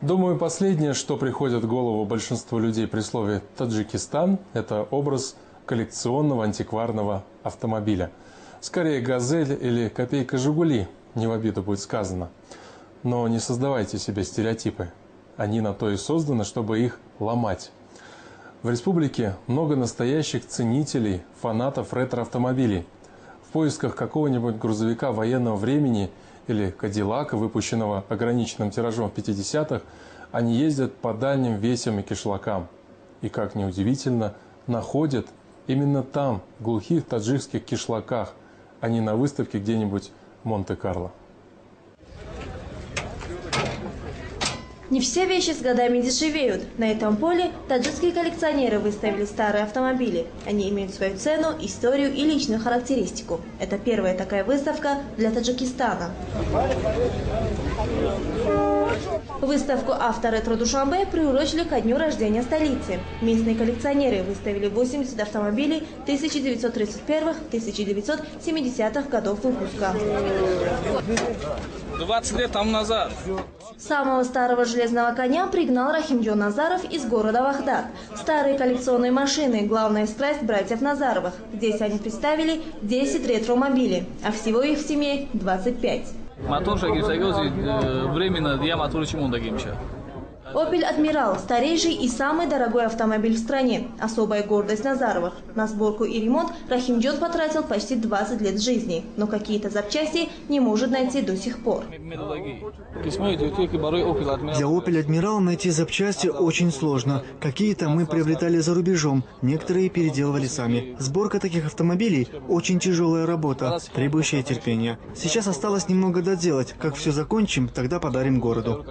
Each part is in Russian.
Думаю, последнее, что приходит в голову большинству людей при слове «Таджикистан», это образ коллекционного антикварного автомобиля. Скорее «Газель» или «Копейка Жигули», не в обиду будет сказано. Но не создавайте себе стереотипы. Они на то и созданы, чтобы их ломать. В республике много настоящих ценителей, фанатов ретро-автомобилей. В поисках какого-нибудь грузовика военного времени или Кадиллака, выпущенного ограниченным тиражом в 50-х, они ездят по дальним весям и кишлакам. И, как ни удивительно, находят именно там, в глухих таджикских кишлаках, а не на выставке где-нибудь в Монте-Карло. Не все вещи с годами дешевеют. На этом поле таджикские коллекционеры выставили старые автомобили. Они имеют свою цену, историю и личную характеристику. Это первая такая выставка для Таджикистана. Выставку «Авторетро Душанбе» приурочили ко дню рождения столицы. Местные коллекционеры выставили 80 автомобилей 1931-1970-х годов выпуска. 20 лет тому назад. Самого старого железного коня пригнал Рахимджон Назаров из города Вахдат. Старые коллекционные машины – главная страсть братьев Назаровых. Здесь они представили 10 ретро-мобилей, а всего их в семье 25. Временно я мотор чему дагимча. «Опель Адмирал» – старейший и самый дорогой автомобиль в стране. Особая гордость Назаровых. На сборку и ремонт Рахимджон потратил почти 20 лет жизни. Но какие-то запчасти не может найти до сих пор. Для «Опель Адмирал» найти запчасти очень сложно. Какие-то мы приобретали за рубежом, некоторые переделывали сами. Сборка таких автомобилей – очень тяжелая работа, требующая терпения. Сейчас осталось немного доделать. Как все закончим, тогда подарим городу.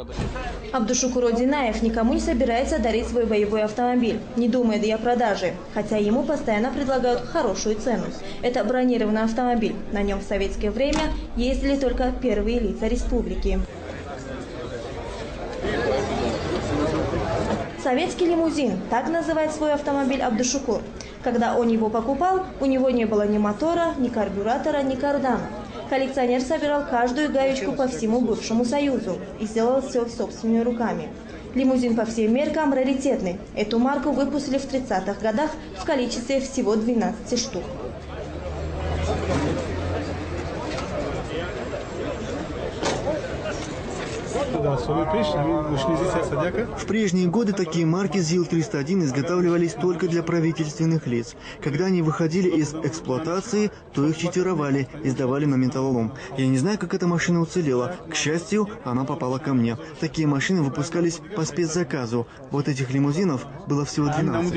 Абдушукур Одинаев никому не собирается дарить свой боевой автомобиль, не думает и о продаже, хотя ему постоянно предлагают хорошую цену. Это бронированный автомобиль. На нем в советское время ездили только первые лица республики. Советский лимузин – так называет свой автомобиль Абдушукур. Когда он его покупал, у него не было ни мотора, ни карбюратора, ни кардана. Коллекционер собирал каждую гаечку по всему бывшему Союзу и сделал все собственными руками. Лимузин по всем меркам раритетный. Эту марку выпустили в 30-х годах в количестве всего 12 штук. В прежние годы такие марки ЗИЛ-301 изготавливались только для правительственных лиц. Когда они выходили из эксплуатации, то их читировали и сдавали на металлолом. Я не знаю, как эта машина уцелела. К счастью, она попала ко мне. Такие машины выпускались по спецзаказу. Вот этих лимузинов было всего 12.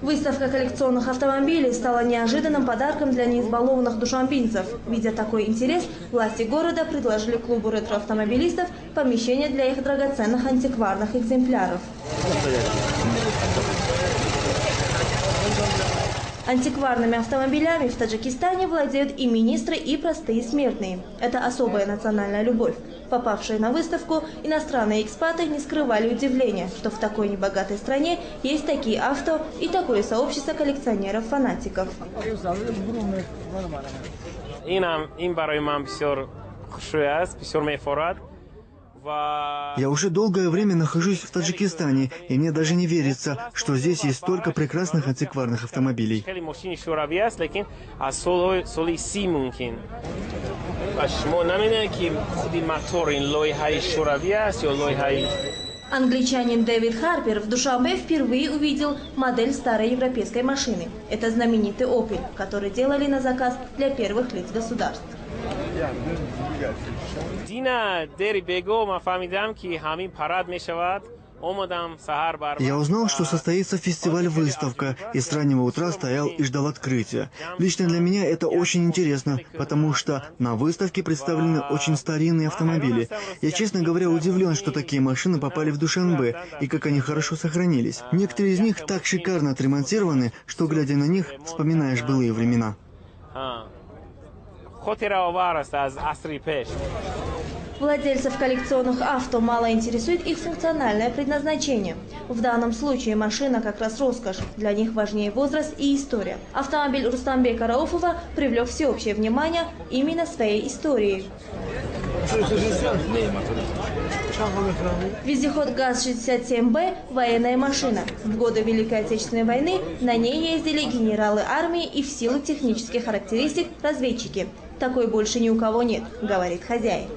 Выставка коллекционных автомобилей стала неожиданным подарком для неизбалованных душанбинцев. Видя такой интерес, власти города предложили клубу ретро-автомобилистов помещение для их драгоценных антикварных экземпляров. Антикварными автомобилями в Таджикистане владеют и министры, и простые смертные. Это особая национальная любовь. Попавшие на выставку, иностранные экспаты не скрывали удивления, что в такой небогатой стране есть такие авто и такое сообщество коллекционеров-фанатиков. Я уже долгое время нахожусь в Таджикистане, и мне даже не верится, что здесь есть столько прекрасных антикварных автомобилей. Англичанин Дэвид Харпер в Душанбе впервые увидел модель старой европейской машины. Это знаменитый «Опель», который делали на заказ для первых лиц государств. Я узнал, что состоится фестиваль-выставка, и с раннего утра стоял и ждал открытия. Лично для меня это очень интересно, потому что на выставке представлены очень старинные автомобили. Я, честно говоря, удивлен, что такие машины попали в Душанбе, и как они хорошо сохранились. Некоторые из них так шикарно отремонтированы, что, глядя на них, вспоминаешь былые времена. Владельцев коллекционных авто мало интересует их функциональное предназначение. В данном случае машина как раз роскошь. Для них важнее возраст и история. Автомобиль Рустамбека Рауфова привлек всеобщее внимание именно своей историей. Вездеход ГАЗ-67Б – военная машина. В годы Великой Отечественной войны на ней ездили генералы армии и в силу технических характеристик разведчики. Такой больше ни у кого нет, говорит хозяин.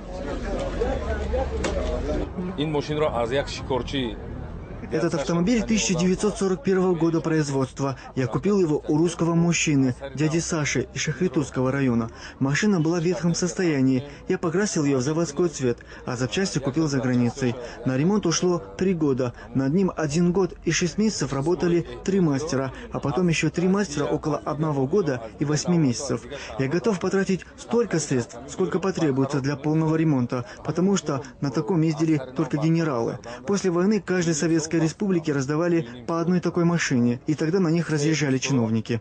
Этот автомобиль 1941 года производства. Я купил его у русского мужчины, дяди Саши из Шахритузского района. Машина была в ветхом состоянии. Я покрасил ее в заводской цвет, а запчасти купил за границей. На ремонт ушло 3 года. Над ним 1 год и 6 месяцев работали 3 мастера, а потом еще 3 мастера около 1 года и 8 месяцев. Я готов потратить столько средств, сколько потребуется для полного ремонта, потому что на таком ездили только генералы. После войны каждой советской республики раздавали по одной такой машине, и тогда на них разъезжали чиновники.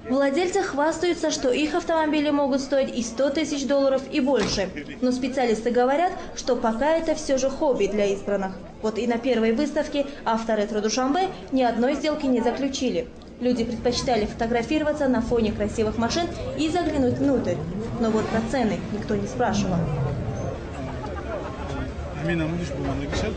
Владельцы хвастаются, что их автомобили могут стоить и $100 000 и больше. Но специалисты говорят, что пока это все же хобби для избранных. Вот и на первой выставке «Авторетро Душанбе» ни одной сделки не заключили. Люди предпочитали фотографироваться на фоне красивых машин и заглянуть внутрь. Но вот про цены никто не спрашивал.